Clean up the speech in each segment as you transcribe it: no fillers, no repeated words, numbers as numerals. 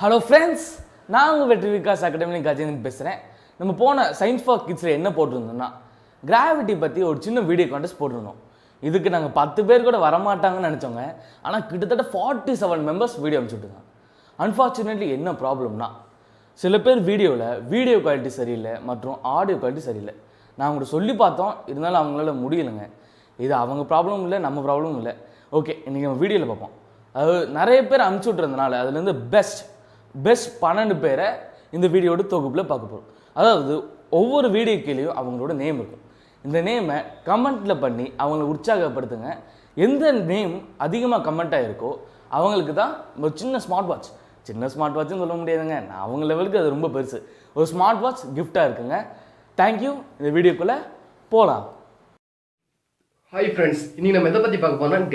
Hello friends, நான் உங்கள் வெற்றி விகாஸ் அகாடமி கஜேந்திரன் பேசுகிறேன். நம்ம போன சயின்ஸ் ஃபார் கிட்ஸில் என்ன போட்டிருந்தோம்னா கிராவிட்டி பற்றி ஒரு சின்ன வீடியோ கான்டெஸ்ட் போட்டிருந்தோம். இதுக்கு நாங்கள் 10 பேர் கூட வரமாட்டாங்கன்னு நினச்சோங்க. ஆனால் கிட்டத்தட்ட 47 மெம்பர்ஸ் வீடியோ அனுப்பிச்சுட்டுருங்க. அன்ஃபார்ச்சுனேட்லி என்ன ப்ராப்ளம்னா, சில பேர் வீடியோ குவாலிட்டி சரியில்லை மற்றும் ஆடியோ குவாலிட்டி சரியில்லை. நான் உங்களுக்கு சொல்லி பார்த்தோம், இருந்தாலும் அவங்களால முடியலைங்க. இது அவங்க ப்ராப்ளமும் இல்லை, நம்ம ப்ராப்ளமும் இல்லை. ஓகே, இன்றைக்கி நம்ம வீடியோவில் பார்ப்போம். அதாவது நிறைய பேர் அனுப்பிச்சி விட்றதுனால அதுலேருந்து பெஸ்ட் 12 பேரை இந்த வீடியோட தொகுப்பில் பார்க்க போகிறோம். அதாவது ஒவ்வொரு வீடியோ கீழேயும் அவங்களோட நேம் இருக்கும். இந்த நேமை கமெண்ட்டில் பண்ணி அவங்கள உற்சாகப்படுத்துங்க. எந்த நேம் அதிகமாக கமெண்ட்டாக இருக்கோ அவங்களுக்கு தான் ஒரு சின்ன ஸ்மார்ட் வாட்ச்னு சொல்ல முடியாதுங்க. நான் அவங்க லெவலுக்கு அது ரொம்ப பெருசு. ஒரு ஸ்மார்ட் வாட்ச் கிஃப்டாக இருக்குங்க. தேங்க்யூ. இந்த வீடியோக்குள்ளே போகலாம். ஹாய் ஃப்ரெண்ட்ஸ், இன்றைக்கி நம்ம எதை பற்றி பார்க்க போனால்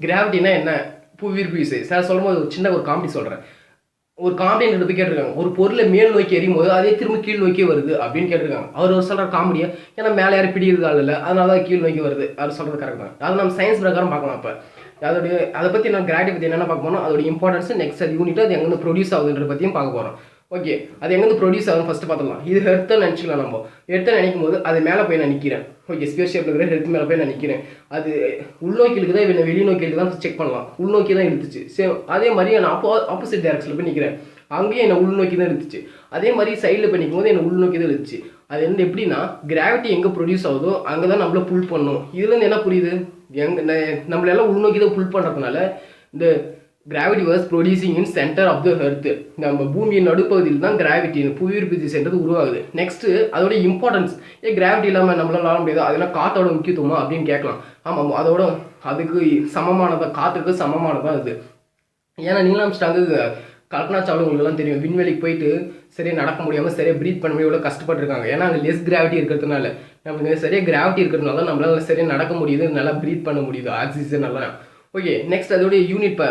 கிராவிட்டினா என்ன, புவியீர்ப்பு விசை. சார் சொல்லும்போது ஒரு காமெடி சொல்கிறேன். ஒரு காமெடி போய் கேட்டிருக்காங்க, ஒரு பொருளை மேல் நோக்கி எறியும் போது அதே திரும்ப கீழ் நோக்கி வருது அப்படின்னு கேட்டிருக்காங்க. அவர் சொல்கிற காமெடியை, ஏன்னா மேலே யாரும் பிடிக்கிறது இல்லை, அதனால தான் கீழ் நோக்கி வருது. அவர் சொல்கிறது கரெக்ட் தான். அதை நம்ம சயின்ஸ் பிரகாரம் பார்க்கலாம். அப்போ அதை பற்றி நான் கிராவிட்டி பற்றி என்னென்ன பார்க்க போனோம், அதோட இம்பார்ட்டன்ஸ், நெக்ஸ்ட் அது யூனிட், அது எங்கேருந்து ப்ரொடியூஸ் ஆகுதுன்ற பற்றியும் பார்க்க போகிறோம். ஓகே, அது எங்கேருந்து ப்ரொடியூஸ் ஆகுதுன்னு ஃபஸ்ட்டு பார்த்துக்கலாம். இது ஹெர்த்துன்னு நினச்சிக்கலாம். நம்ம ஹெர்த்தை நினைக்கும் போது அது மேலே போய் நான் நிற்கிறேன். ஓகே, ஸ்பேஸ் ஷேப்பில் இருக்கிற ஹெர்த் மேலே போய் நான் நிற்கிறேன். அது உள்நோக்கி இருக்குதா இல்லை வெளிநோக்கி இருக்குதான் செக் பண்ணலாம். உள்நோக்கி தான் இருந்துச்சு. சேம் அதே மாதிரி நான் ஆப்போசிட் டேரக்ஷனில் போய் நிற்கிறேன். அங்கேயும் என்னை உள்நோக்கி தான் இருந்துச்சு. அதே மாதிரி சைடில் போய் நிற்கும் போது என்னை உள்நோக்கி தான் இருந்துச்சு. அது வந்து எப்படின்னா, கிராவிட்டி எங்கே ப்ரொடியூஸ் ஆகுதோ அங்கே தான் நம்மளை புல் பண்ணும். இதுலேருந்து என்ன புரியுது, நம்மளெல்லாம் உள்நோக்கி தான் புல் பண்ணுறதுனால இந்த gravity was producing in centre of the earth. நம்ம பூமியின் நடுப்பகுதியில் தான் கிராவிட்டி, புவியீர்ப்பு திசைன்றது உருவாகுது. நெக்ஸ்ட்டு அதோட இம்பார்ட்டன்ஸ், கிராவிட்டி இல்லாமல் நம்மளால ஆட முடியாது, அதெல்லாம் காற்றோட முக்கியத்துவமா அப்படின்னு கேட்கலாம். ஆமாம், அதுக்கு சமமானதான், காற்றுக்கு சமமானதான் இது. ஏன்னா நீலாம் ஆம்ஸ்ட்ராங்கு, கல்பனா சாவ்லா உங்களுக்குலாம் தெரியும், விண்வெளிக்கு போயிட்டு சரியாக நடக்க முடியாமல் சரியாக ப்ரீத் பண்ண முடியும், எவ்வளோ கஷ்டப்பட்டுருக்காங்க. ஏன்னா அங்கே லெஸ் கிராவிட்டி இருக்கிறதுனால, நம்மளுக்கு சரியாக கிராவிட்டி இருக்கிறதுனால நம்மளால சரியாக நடக்க முடியுது, நல்லா ப்ரீத் பண்ண முடியுது, ஆக்சிஜன் நல்லா. ஓகே, நெக்ஸ்ட் அதோடைய யூனிட்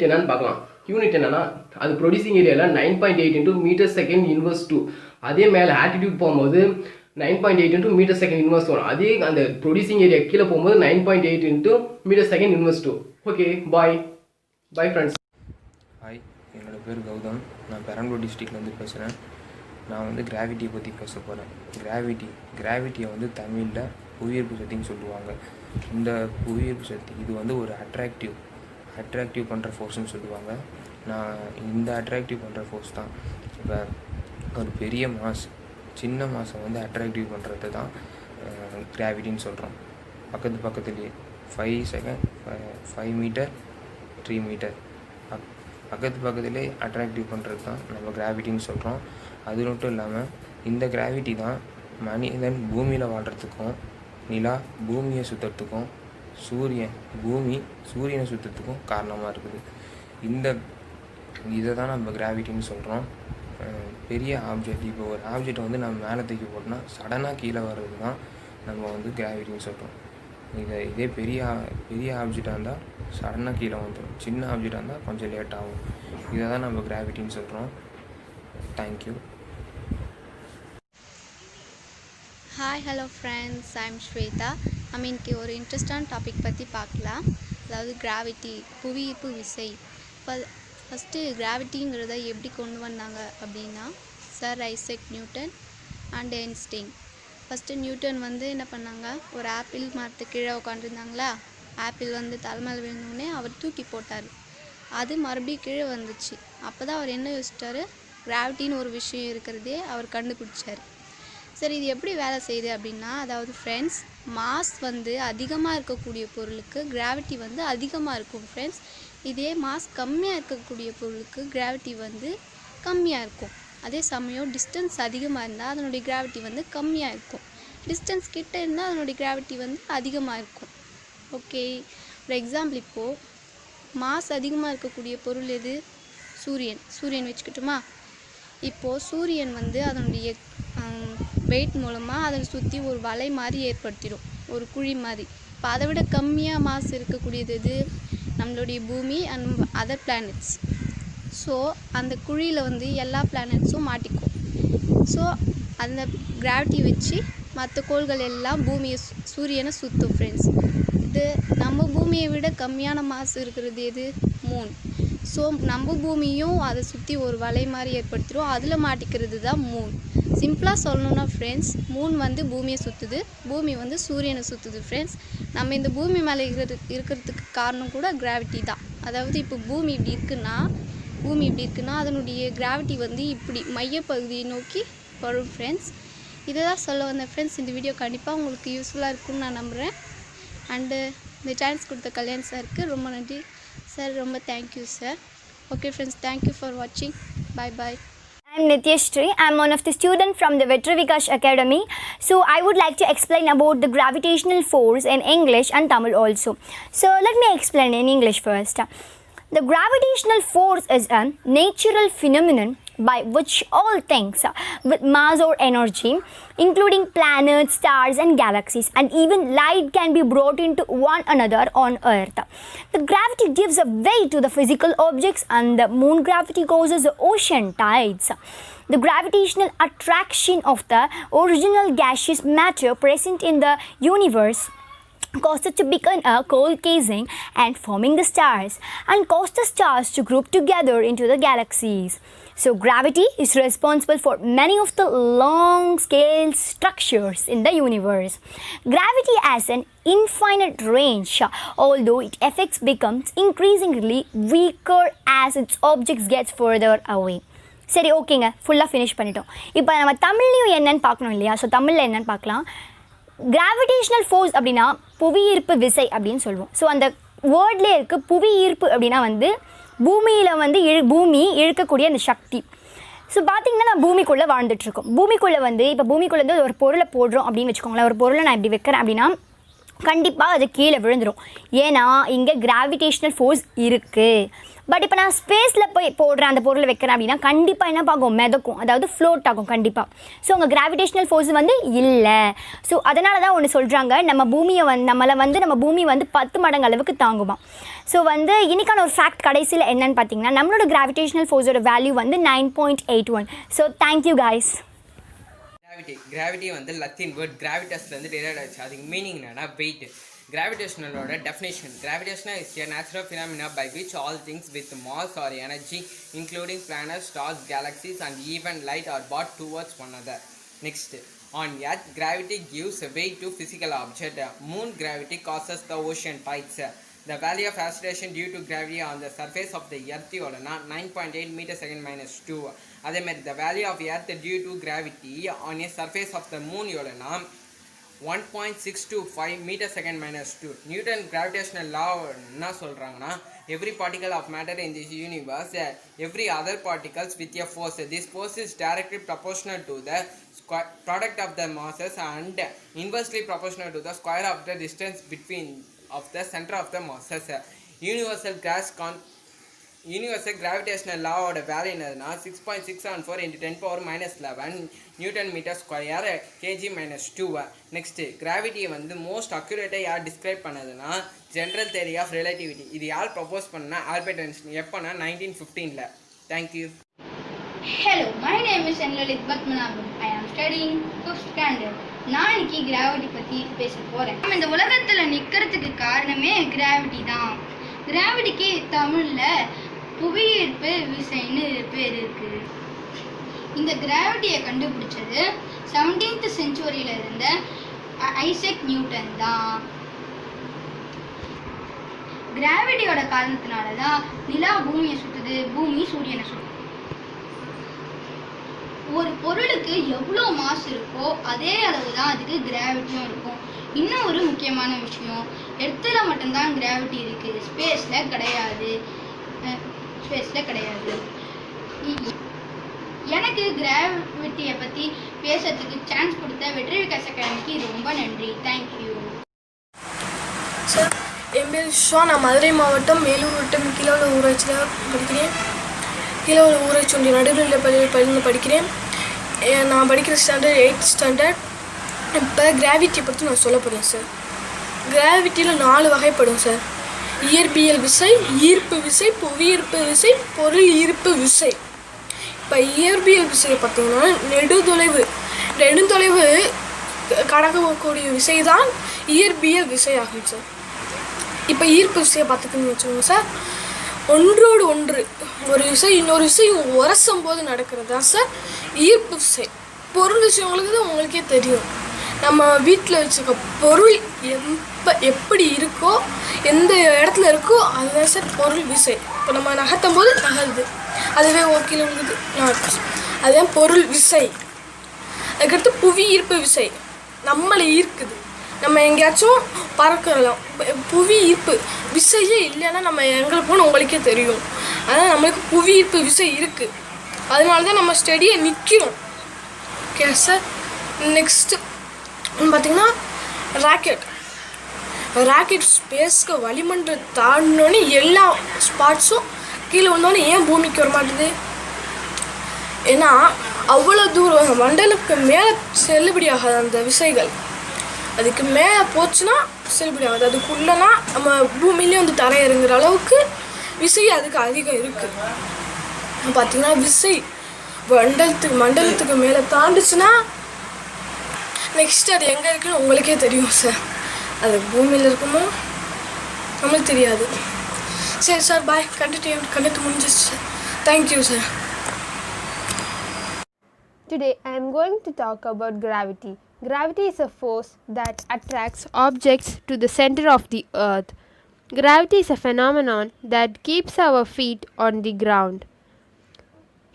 என்னன்னு பார்க்கலாம். யூனிட் என்னன்னா, அது ப்ரொடியூசிங் ஏரியாவில் 9.8 into m/s². அதே மேலே ஆட்டிடியூட் போகும்போது 9.8 into m/s². அதே அந்த ப்ரொடியூசிங் ஏரியா கீழே போகும்போது 9.8 into m/s². Okay, bye friends. Hi, என்னோடய பேர் கௌதம். நான் பெரம்பலூர் டிஸ்ட்ரிக்ட்லேருந்து பேசுகிறேன். நான் வந்து கிராவிட்டியை பற்றி பேச போகிறேன். கிராவிட்டியை வந்து தமிழில் புவியீர்ப்பு சக்தின்னு சொல்லுவாங்க. இந்த புவியீர்ப்பு சக்தி இது வந்து ஒரு அட்ராக்டிவ் பண்ணுற ஃபோர்ஸ்னு சொல்லுவாங்க. நான் இந்த அட்ராக்டிவ் பண்ணுற ஃபோர்ஸ் தான். இப்போ ஒரு பெரிய சின்ன மாஸை வந்து அட்ராக்டிவ் பண்ணுறது தான் கிராவிட்டின்னு சொல்கிறோம். பக்கத்துலேயே 5 மீட்டர் 3 மீட்டர் பக்கத்துலேயே அட்ராக்டிவ் பண்ணுறது தான் நம்ம கிராவிட்டின்னு சொல்கிறோம். அது மட்டும் இல்லாமல் இந்த கிராவிட்டி தான் மனிதன் பூமியில் வாழ்கிறதுக்கும், நிலா பூமியை சுற்றுறதுக்கும், சூரியனை சுற்றுறதுக்கும் காரணமாக இருக்குது. இதை தான் நம்ம கிராவிட்டின்னு சொல்கிறோம். பெரிய ஆப்ஜெக்ட், இப்போ ஒரு ஆப்ஜெக்டை வந்து நம்ம மேலே தூக்கி போட்டோம்னா சடனாக கீழே வர்றது தான் நம்ம வந்து கிராவிட்டின்னு சொல்கிறோம். இதே பெரிய ஆப்ஜெக்டாக இருந்தால் சடனாக கீழே வந்துடும், சின்ன ஆப்ஜெக்டாக இருந்தால் கொஞ்சம் லேட் ஆகும். இதை தான் நம்ம கிராவிட்டின்னு சொல்கிறோம். Thank you. Hi, hello friends, I'm Shweta. நம்ம இன்றைக்கி ஒரு இன்ட்ரெஸ்டான டாபிக் பற்றி பார்க்கலாம். அதாவது கிராவிட்டி, புவியீர்ப்பு விசை. ஃபஸ்ட்டு கிராவிட்டிங்கிறத எப்படி கொண்டு வந்தாங்க அப்படின்னா, sir Isaac Newton and Einstein. First Newton வந்து என்ன பண்ணாங்க, ஒரு ஆப்பிள் மரத்து கீழே உட்காந்துருந்தாங்களா, ஆப்பிள் வந்து தலைமையில் விழுந்தோடனே அவர் தூக்கி போட்டார். அது மறுபடியும் கீழே வந்துச்சு. அப்போ தான் அவர் என்ன யோசிச்சிட்டாரு, கிராவிட்டின்னு ஒரு விஷயம் இருக்கிறதே அவர் கண்டுபிடிச்சார். சரி, இது எப்படி வேலை செய்யுது அப்படின்னா, அதாவது ஃப்ரெண்ட்ஸ், மாஸ் வந்து அதிகமாக இருக்கக்கூடிய பொருளுக்கு கிராவிட்டி வந்து அதிகமாக இருக்கும் ஃப்ரெண்ட்ஸ். இதே மாஸ் கம்மியாக இருக்கக்கூடிய பொருளுக்கு கிராவிட்டி வந்து கம்மியாக இருக்கும். அதே சமயம் டிஸ்டன்ஸ் அதிகமாக இருந்தால் அதனுடைய கிராவிட்டி வந்து கம்மியாக இருக்கும். டிஸ்டன்ஸ் கிட்ட இருந்தால் அதனுடைய கிராவிட்டி வந்து அதிகமாக இருக்கும். ஓகே, ஃபார் எக்ஸாம்பிள், இப்போது மாஸ் அதிகமாக இருக்கக்கூடிய பொருள் எது, சூரியன் வச்சுக்கிட்டோமா. இப்போது சூரியன் வந்து அதனுடைய வெயிட் மூலமாக அதை சுற்றி ஒரு வலை மாதிரி ஏற்படுத்திடும், ஒரு குழி மாதிரி. இப்போ அதை விட கம்மியாக மாஸ் இருக்கக்கூடியது எது, நம்மளுடைய பூமி அண்ட் அதர் பிளானட்ஸ். ஸோ அந்த குழியில் வந்து எல்லா பிளானட்ஸும் மாட்டிக்கும். ஸோ அந்த கிராவிட்டி வச்சு மற்ற கோள்கள் எல்லாம் சூரியனை சுற்றும் ஃப்ரெண்ட்ஸ். இது நம்ம பூமியை விட கம்மியான மாஸ் இருக்கிறது எது, மூன். ஸோ நம்ம பூமியும் அதை சுற்றி ஒரு வலை மாதிரி ஏற்படுத்திடும், அதில் மாட்டிக்கிறது தான் மூன். சிம்பிளாக சொல்லணுன்னா ஃப்ரெண்ட்ஸ், மூன் வந்து பூமியை சுற்றுது, பூமி வந்து சூரியனை சுற்றுது ஃப்ரெண்ட்ஸ். நம்ம இந்த பூமி மேலே இருக்கிறதுக்கு காரணம் கூட கிராவிட்டி தான். அதாவது இப்போ பூமி இப்படி இருக்குன்னா அதனுடைய கிராவிட்டி வந்து இப்படி மையப்பகுதியை நோக்கி வரும் ஃப்ரெண்ட்ஸ். இதை தான் சொல்ல வந்தேன் ஃப்ரெண்ட்ஸ். இந்த வீடியோ கண்டிப்பாக உங்களுக்கு யூஸ்ஃபுல்லாக இருக்கும்னு நான் நம்புகிறேன். அண்டு இந்த சான்ஸ் கொடுத்த கல்யாண் சாருக்கு ரொம்ப நன்றி சார், ரொம்ப thank you sir. Okay friends, thank you for வாட்சிங். Bye. I'm Nityashree. I'm one of the students from the Vetrivikash Academy. So I would like to explain about the gravitational force in English and Tamil also. So let me explain in English first. The gravitational force is a natural phenomenon by which all things with mass or energy, including planets, stars and galaxies, and even light, can be brought into one another on Earth. The gravity gives a weight to the physical objects, and the moon gravity causes the ocean tides. The gravitational attraction of the original gaseous matter present in the universe caused it to become a cold casing and forming the stars, and caused the stars to group together into the galaxies. So gravity is responsible for many of the long scale structures in the universe. Gravity has an infinite range, although its effects becomes increasingly weaker as its objects gets further away. சரி, ஓகேங்க, ஃபுல்லாக finish பண்ணிட்டோம். இப்போ நம்ம தமிழ்லையும் என்னென்னு பார்க்கணும் இல்லையா? ஸோ தமிழில் என்னென்னு பார்க்கலாம். கிராவிடேஷ்னல் ஃபோர்ஸ் அப்படின்னா புவியீர்ப்பு விசை அப்படின்னு சொல்லுவோம். ஸோ அந்த வேர்ட்லேயே இருக்குது. புவி ஈர்ப்பு அப்படின்னா வந்து பூமியில் வந்து பூமி இழுக்கக்கூடிய அந்த சக்தி. ஸோ பார்த்திங்கன்னா நான் பூமிக்குள்ளே வாழ்ந்துட்டுருக்கோம். பூமிக்குள்ளே வந்து இப்போ பூமிக்குள்ளே ஒரு பொருளை போடுறோம் அப்படின்னு வச்சுக்கோங்களேன். ஒரு பொருளை நான் இப்படி வைக்கிறேன் அப்படின்னா கண்டிப்பாக அது கீழே விழுந்துடும். ஏன்னா இங்கே கிராவிடேஷ்னல் ஃபோர்ஸ் இருக்குது. பட் இப்போ நான் ஸ்பேஸில் போய் போடுறேன், அந்த பொருளை வைக்கிறேன் அப்படின்னா கண்டிப்பாக என்ன பார்க்கும், மிதக்கும், அதாவது ஃப்ளோட் ஆகும் கண்டிப்பாக. ஸோ அங்கே கிராவிடேஷ்னல் ஃபோர்ஸ் வந்து இல்லை. ஸோ அதனால தான் ஒன்று சொல்கிறாங்க, நம்ம பூமி வந்து 10 மடங்கு அளவுக்கு தாங்குமா. ஸோ வந்து இன்றைக்கான ஒரு ஃபேக்ட் கடைசியில் என்னென்னு பார்த்தீங்கன்னா, நம்மளோட கிராவிடேஷ்னல் ஃபோர்ஸோட வேல்யூ வந்து 9.81. So thank you guys. கிராவிட்டி வந்து லத்தீன் வேர்ட் கிராவிட்டஸ்லேருந்து டெரைவ் ஆச்சு. அதுக்கு மீனிங் என்னன்னா வெயிட். கிராவிடேஷனலோட definition: gravitational is a natural phenomena by which all things with mass or energy, including planets, stars, galaxies and even light, are brought towards one another. Next, on Earth, gravity gives weight to physical object. Moon gravity causes the ocean tides. The value of acceleration due to gravity on the surface of the Earth is 9.8 meter second minus 2. அதே மாதிரி the value of Earth due to gravity on a surface of the moon எவ்வளோனா 1.625 meter second minus 2. Newton gravitational law என்ன சொல்கிறாங்கன்னா, every particle of matter in this universe, every other particles with a force. This force is directly proportional to the product of the masses and inversely proportional to the square of the distance between of the center of the masses. Universal gravitational law ஓட வேல்யூ என்னதுன்னா 6.674 into 10 power minus 11 newton metre square kg minus 2. Next, கிராவிட்டியை வந்து most அக்யூரேட்டாக யார் describe பண்ணதுன்னா general theory of relativity. இது யார் ப்ரப்போஸ் பண்ணா? Albert Einstein. எப்போனா 1915. Thank you. Hello, my name is Enlalit Batmanabhan. I am studying 5th standard. நான் இன்னைக்கு கிராவிட்டி பற்றி பேச போகிறேன். நம்ம இந்த உலகத்தில் நிற்கிறதுக்கு காரணமே கிராவிட்டி தான். கிராவிட்டிக்கு தமிழில் புவியீர்ப்பு விசைன்னு பேர் இருக்குது. இந்த கிராவிட்டியை கண்டுபிடிச்சது 17th செஞ்சுரியில் இருந்த ஐசக் நியூட்டன் தான். கிராவிட்டியோட காரணத்தினால தான் நிலா பூமியை சுற்றுது, பூமி சூரியனை சுற்றுது. ஒரு பொருளுக்கு எவ்வளோ மாஸ் இருக்கோ அதே அளவு தான் அதுக்கு கிராவிட்டியும் இருக்கும். இன்னும் ஒரு முக்கியமான விஷயம், எர்த்தில் மட்டும்தான் கிராவிட்டி இருக்குது, ஸ்பேஸில் கிடையாது. எனக்கு கிராவிட்டியை பற்றி பேசுறதுக்கு சான்ஸ் கொடுத்த வெற்றிவிகாஸ் அகாடமிக்கு ரொம்ப நன்றி. Thank you sir. என் பேர் ஷா. நான் மதுரை மாவட்டம் மேலூர் வட்டம் கீழே ஊராட்சியில் படிக்கிறேன். கீழே ஊராட்சி ஒன்றிய நடுநிலைப் பள்ளியில் படிக்கிறேன். நான் படிக்கிற ஸ்டாண்டர்ட் 8th ஸ்டாண்டர்ட். இப்போ கிராவிட்டியை பற்றி நான் சொல்ல போகிறேன் சார். கிராவிட்டியில் 4 வகைப்படும் சார். இயற்பியல் விசை, ஈர்ப்பு விசை, புவியீர்ப்பு விசை, பொருள் ஈர்ப்பு விசை. இப்போ இயற்பியல் விசையை பார்த்தீங்கன்னா நெடுந்தொலைவு கடக்கக்கூடிய விசை தான் இயற்பியல் விசை ஆகும் சார். இப்போ ஈர்ப்பு விசையை பார்த்துக்கணும்னு வச்சுக்கோங்க சார். ஒன்றோடு ஒன்று ஒரு விசை இன்னொரு விசை உரசும் போது நடக்கிறது தான் சார் ஈர்ப்பு விசை. பொருள் விஷயங்களுக்கு தான் உங்களுக்கே தெரியும். நம்ம வீட்டில் வச்சுக்க பொருள் எப்படி இருக்கோ எந்த இடத்துல இருக்கோ அதுதான் சார் பொருள் விசை. இப்போ நம்ம நகர்த்தும் போது நகருது, அதுவே ஓகே விழுகுது, அதுதான் பொருள் விசை. அதுக்கடுத்து புவி ஈர்ப்பு விசை நம்மளை ஈர்க்குது. நம்ம எங்கேயாச்சும் பறக்கலாம், புவி ஈர்ப்பு விசையே இல்லைன்னா நம்ம எங்கே போகணும் உங்களுக்கே தெரியும். ஆனால் நம்மளுக்கு புவி ஈர்ப்பு விசை இருக்குது, அதனால தான் நம்ம ஸ்டடியை நிற்கிறோம். Okay sir. நெக்ஸ்ட்டு பார்த்திங்கன்னா ராக்கெட் ஸ்பேஸ்க்கு வளிமண்டலம் தாண்டினோன்னே எல்லா ஸ்பாட்ஸும் கீழே வந்தோடனே ஏன் பூமிக்கு வர மாட்டேது? ஏன்னா அவ்வளோ தூரம் மண்டலுக்கு மேலே செல்லுபடி ஆகாது அந்த விசைகள். அதுக்கு மேலே போச்சுன்னா செல்லுபடி ஆகாது. அதுக்குள்ளனா நம்ம பூமியிலே வந்து தரையிறங்குற அளவுக்கு விசை அதுக்கு அதிகம் இருக்குது. பார்த்திங்கன்னா விசை மண்டலத்துக்கு மேலே தாண்டுச்சுன்னா நெக்ஸ்ட் அது எங்கே இருக்குன்னு உங்களுக்கே தெரியும் சார். அது பூமியில் இருக்குமோ நம்மளுக்கு தெரியாது. சரி சார், பாய். கண்டிட்டு முடிஞ்சிச்சு sir. Thank you sir. Today I am going to talk about gravity. Gravity is a force that attracts objects to the center of the earth. Gravity is a phenomenon that keeps our feet on the ground.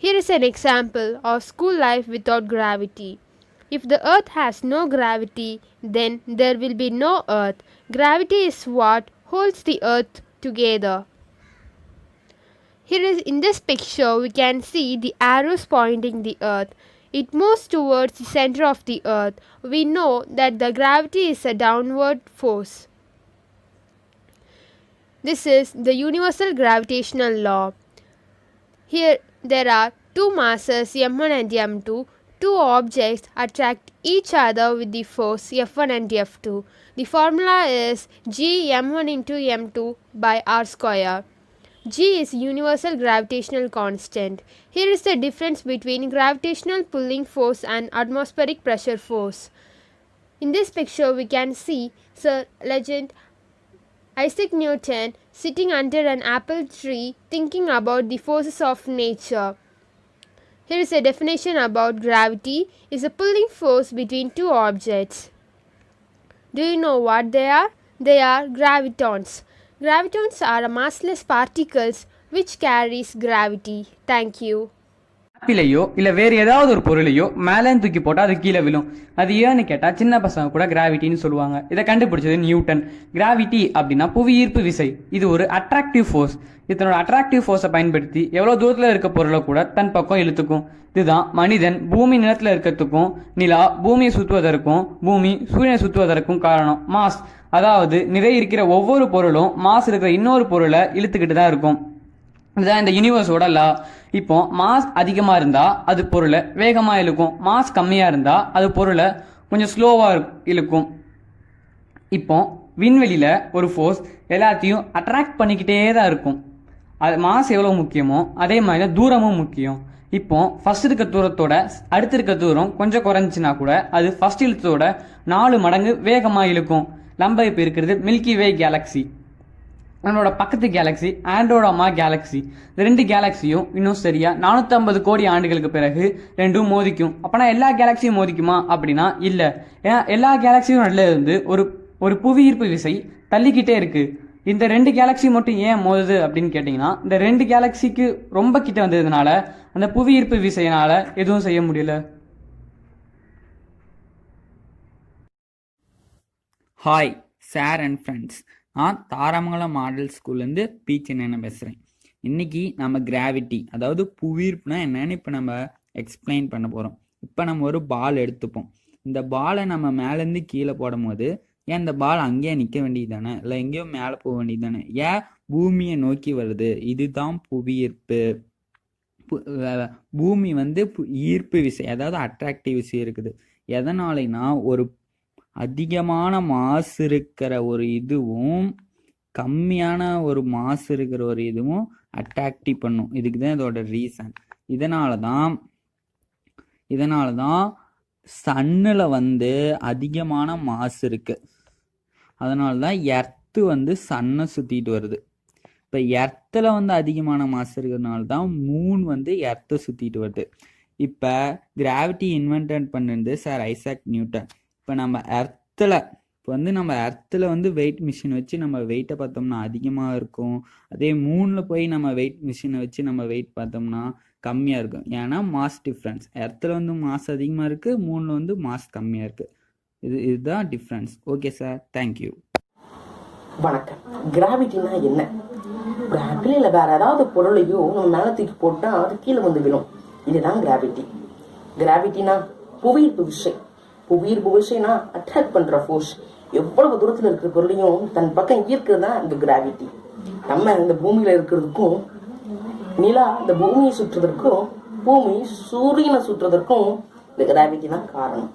Here is an example of school life without gravity. If the earth has no gravity, then there will be no earth. Gravity is what holds the earth together. In this picture, we can see the arrows pointing the earth. It moves towards the center of the earth. We know that the gravity is a downward force. This is the universal gravitational law. Here there are two masses m1 and m2. Two objects attract each other with the force F1 and F2. The formula is G m1 into m2 by r square. G is universal gravitational constant. Here is the difference between gravitational pulling force and atmospheric pressure force. In this picture we can see Sir Legend Isaac Newton sitting under an apple tree thinking about the forces of nature. Here is a definition about gravity is a pulling force between two objects. Do you know what they are? They are gravitons. Gravitons are massless particles which carries gravity. Thank you. ஆப்பிளையோ இல்லை வேறு ஏதாவது ஒரு பொருளையோ மேலேன்னு தூக்கி போட்டால் அது கீழே விழும். அது ஏன்னு கேட்டால் சின்ன பசங்க கூட கிராவிட்டின்னு சொல்லுவாங்க. இதை கண்டுபிடிச்சது நியூட்டன். கிராவிட்டி அப்படின்னா புவி ஈர்ப்பு விசை. இது ஒரு அட்ராக்டிவ் ஃபோர்ஸ். இதனோட அட்ராக்டிவ் ஃபோர்ஸை பயன்படுத்தி எவ்வளோ தூரத்தில் இருக்க பொருளை கூட தன் பக்கம் இழுத்துக்கும். இதுதான் மனிதன் பூமி நிலத்தில் இருக்கிறதுக்கும் நிலா பூமியை சுற்றுவதற்கும் பூமி சூரியனை சுற்றுவதற்கும் காரணம். மாஸ், அதாவது நிறை இருக்கிற ஒவ்வொரு பொருளும் மாஸ் இருக்கிற இன்னொரு பொருளை இழுத்துக்கிட்டு தான் இருக்கும். இதுதான் இந்த யூனிவர்ஸோட லா. இப்போ மாஸ் அதிகமாக இருந்தால் அது பொருளை வேகமாக இழுக்கும். மாஸ் கம்மியாக இருந்தால் அது பொருளை கொஞ்சம் ஸ்லோவாக இழுக்கும். இப்போ விண்வெளியில் ஒரு ஃபோர்ஸ் எல்லாத்தையும் அட்ராக்ட் பண்ணிக்கிட்டே தான் இருக்கும். அது மாஸ் எவ்வளோ முக்கியமோ அதே மாதிரி தான் தூரமும் முக்கியம். இப்போ ஃபர்ஸ்ட் இருக்க தூரத்தோட அடுத்து இருக்க தூரம் கொஞ்சம் குறைஞ்சின்னா கூட அது ஃபர்ஸ்ட் இழுத்தோட 4 மடங்கு வேகமாக இழுக்கும். நம்ம இப்போ இருக்கிறது மில்கி வே கேலக்ஸி. நம்மளோட பக்கத்து கேலக்ஸி ஆண்ட்ரோடாமா கேலக்ஸி. இந்த 2 கேலக்ஸியும் இன்னும் சரியா 450 கோடி ஆண்டுகளுக்கு பிறகு ரெண்டும் மோதிக்கும். அப்போனா எல்லா கேலக்ஸியும் மோதிக்குமா அப்படின்னா இல்லை. ஏன்னா எல்லா கேலக்ஸியும் நடுல இருந்து ஒரு புவி ஈர்ப்பு விசை தள்ளிக்கிட்டே இருக்கு. இந்த 2 கேலக்ஸி மட்டும் ஏன் மோதுது அப்படின்னு கேட்டிங்கன்னா, இந்த 2 கேலக்ஸிக்கு ரொம்ப கிட்ட வந்ததுனால அந்த புவி ஈர்ப்பு விசையினால எதுவும் செய்ய முடியல. ஹாய் சார் அண்ட் ஃப்ரெண்ட்ஸ், நான் தாராமங்கலம் மாடல் ஸ்கூல்லேருந்து பி சின்ன பேசுகிறேன். இன்றைக்கி நம்ம கிராவிட்டி, அதாவது புவியீர்ப்புனா என்னன்னு இப்போ நம்ம எக்ஸ்பிளைன் பண்ண போகிறோம். இப்போ நம்ம ஒரு பால் எடுத்துப்போம். இந்த பாலை நம்ம மேலேருந்து கீழே போடும் போது ஏன் இந்த பால் அங்கேயே நிற்க வேண்டியது தானே, இல்லை எங்கேயோ மேலே போக வேண்டியது தானே, ஏன் பூமியை நோக்கி வருது? இதுதான் புவியீர்ப்பு. பூமி ஈர்ப்பு விசை, அதாவது அட்ராக்டிவ் விசை இருக்குது. எதனாலனா ஒரு அதிகமான மாசு இருக்கிற ஒரு இதுவும் கம்மியான ஒரு மாசு இருக்கிற ஒரு இதுவும் அட்ராக்டிவ் பண்ணும். இதுக்கு தான் இதோட ரீசன். இதனால தான் சன்னில் அதிகமான மாசு இருக்கு. அதனால தான் எர்த்து சன்னை சுற்றிட்டு வருது. இப்போ எர்த்தில் வந்து அதிகமான மாஸ் இருக்கிறதுனால தான் மூன் வந்து எர்த்தை சுற்றிட்டு வருது. இப்போ கிராவிட்டி இன்வென்ட் பண்ணது சார் ஐசாக் நியூட்டன். இப்போ நம்ம எர்த்தில் வந்து வெயிட் மிஷின் வச்சு நம்ம வெயிட்டை பார்த்தோம்னா அதிகமாக இருக்கும். அதே மூணில் போய் நம்ம வெயிட் மிஷினை வச்சு நம்ம வெயிட் பார்த்தோம்னா கம்மியாக இருக்கும். ஏன்னா மாஸ் டிஃப்ரென்ஸ், எர்த்தில் வந்து மாஸ் அதிகமாக இருக்குது, மூணில் வந்து மாஸ் கம்மியாக இருக்குது. இதுதான் டிஃப்ரென்ஸ். Okay sir, thank you. வணக்கம். கிராவிட்டினா என்ன? ஒரு ஆப்பிள் இல்லை வேற ஏதாவது பொருளையோ நம்ம மேலே தூக்கி போட்டால் அது கீழே வந்து விழும். இதுதான் கிராவிட்டி. கிராவிட்டினா புவியீர்ப்பு விசை. புவியீர்ப்பு விசைனா அட்ராக்ட் பண்ற ஃபோர்ஸ். எவ்வளவு தூரத்தில் இருக்கிற பொருளையும் தன் பக்கம் ஈர்க்கிறது தான் இந்த கிராவிட்டி. நம்ம இந்த பூமியில இருக்கிறதுக்கும் நிலா இந்த பூமியை சுற்றுவதற்கும் பூமி சூரியனை சுற்றுவதற்கும் இந்த கிராவிட்டி தான் காரணம்.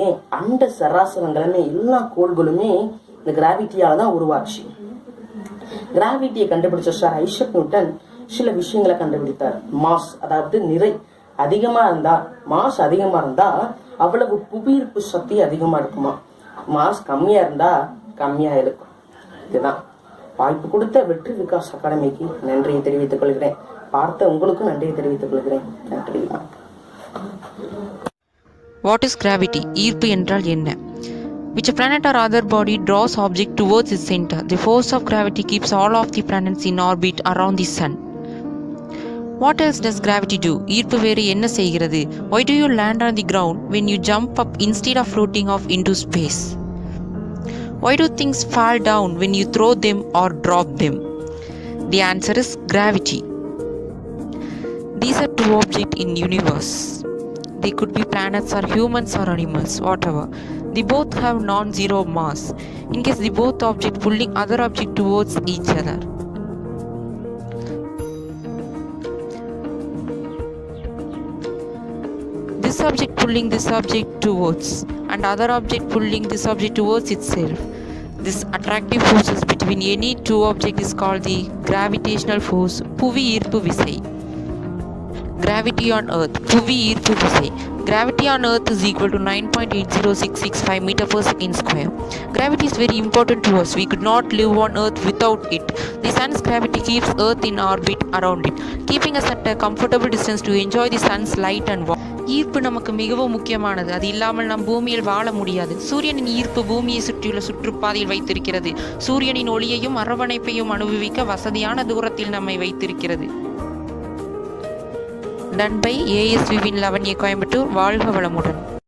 ஏன் அண்ட சராசரங்களுமே எல்லா கோள்களுமே இந்த கிராவிட்டியால தான் உருவாச்சு. கிராவிட்டியை கண்டுபிடிச்ச சார் ஐசக் நியூட்டன் சில விஷயங்களை கண்டுபிடித்தார். மாஸ் அதாவது நிறை அதிகமா இருந்தா, மாஸ் அதிகமா இருந்தா அவ்வளவு புவியீர்ப்பு சக்தி அதிகமா இருக்குமா, மாஸ் கம்மியா இருந்தா கம்மியா இருக்கும். இதுதான் வாய்ப்பு கொடுத்த வெற்றி விகாஸ் அகாடமிக்கு நன்றியை தெரிவித்துக் கொள்கிறேன். பார்த்த உங்களுக்கும் நன்றியை தெரிவித்துக் கொள்கிறேன். நன்றி. What is gravity? ஈர்ப்பு என்றால் என்ன? Which planet or other body draws object towards its center? The force of gravity keeps all of the planets in orbit around the sun. What else does gravity do? ஈர்ப்பு வேறு என்ன செய்கிறது? Why do you land on the ground when you jump up instead of floating off into space? Why do things fall down when you throw them or drop them? The answer is gravity. These are two objects in universe. They could be planets or humans or animals, whatever. They both have non-zero mass. In case the both object pulling other object towards each other. This object pulling this object towards and other object pulling this object towards itself. This attractive forces between any two objects is called the gravitational force, புவி ஈர்ப்பு விசை. Gravity on Earth, புவி ஈர்ப்பு விசை. Gravity on Earth is equal to 9.80665 meter per second square. Gravity is very important to us. We could not live on Earth without it. The sun's gravity keeps Earth in orbit around it, keeping us at a comfortable distance to enjoy the sun's light and warmth. ஈர்ப்பு நமக்கு மிகவும் முக்கியமானது. அது இல்லாமல் நம் பூமியில் வாழ முடியாது. சூரியனின் ஈர்ப்பு பூமியை சுற்றியுள்ள சுற்றுப்பாதையில் வைத்திருக்கிறது. சூரியனின் ஒளியையும் அரவணைப்பையும் அனுபவிக்க வசதியான தூரத்தில் நம்மை வைத்திருக்கிறது. Done by ASV Win 11A Coimbatore. வாழ்க வளமுடன்.